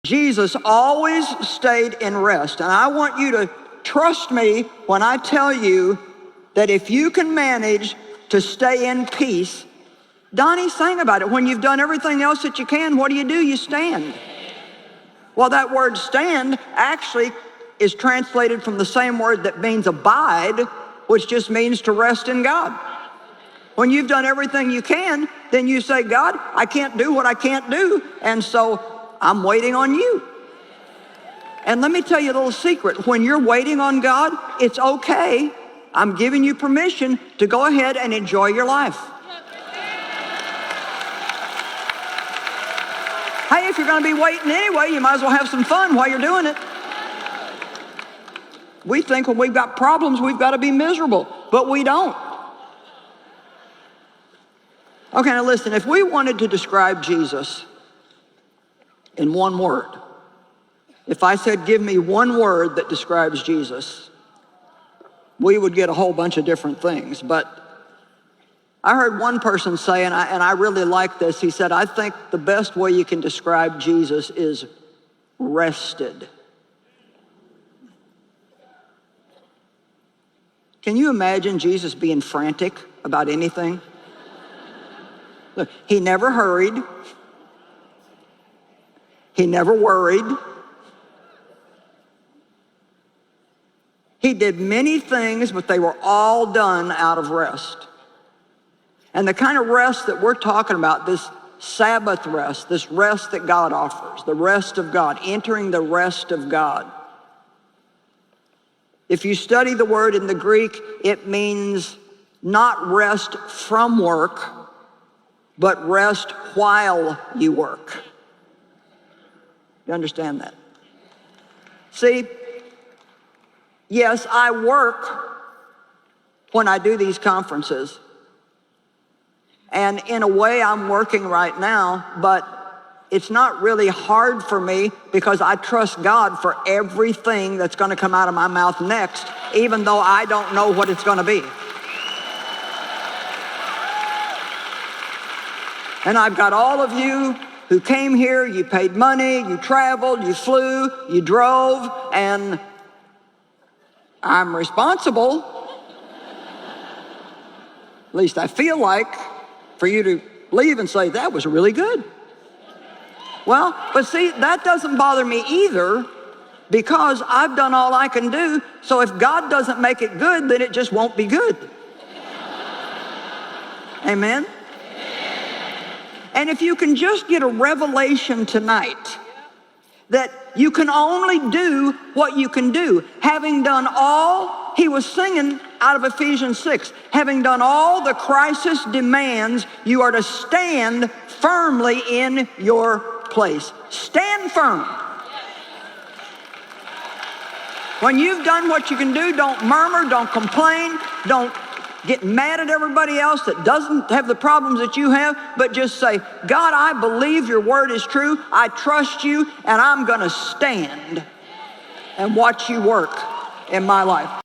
Jesus always stayed in rest. And I want you to trust me when I tell you that if you can manage to stay in peace, Donnie sang about it. When you've done everything else that you can, what do? You stand. Well, that word stand actually is translated from the same word that means abide, which just means to rest in God. When you've done everything you can, then you say, God, I can't do what I can't do, and so I'm waiting on you. And let me tell you a little secret. When you're waiting on God, it's okay. I'm giving you permission to go ahead and enjoy your life. Hey, if you're going to be waiting anyway, you might as well have some fun while you're doing it. We think when we've got problems, we've got to be miserable, but we don't. Okay, now listen, if we wanted to describe Jesus in one word, if I said, give me one word that describes Jesus, we would get a whole bunch of different things. But I heard one person say, and I really like this, he said, I think the best way you can describe Jesus is rested. Can you imagine Jesus being frantic about anything? Look, he never hurried. He never worried. He did many things, but they were all done out of rest. And the kind of rest that we're talking about, this Sabbath rest, this rest that God offers, the rest of God, entering the rest of God. If you study the word in the Greek, it means not rest from work, but rest while you work. You understand that? See, yes, I work when I do these conferences. And in a way, I'm working right now, but it's not really hard for me because I trust God for everything that's going to come out of my mouth next, even though I don't know what it's going to be. And I've got all of you who came here, you paid money, you traveled, you flew, you drove, and I'm responsible, at least I feel like, for you to leave and say, that was really good. Well, but see, that doesn't bother me either because I've done all I can do. So if God doesn't make it good, then it just won't be good. Amen? And if you can just get a revelation tonight that you can only do what you can do, having done all, he was singing out of Ephesians 6, having done all the crisis demands, you are to stand firmly in your place. Stand firm. When you've done what you can do, don't murmur, don't complain, don't get mad at everybody else that doesn't have the problems that you have, but just say, God, I believe your word is true. I trust you, and I'm going to stand and watch you work in my life.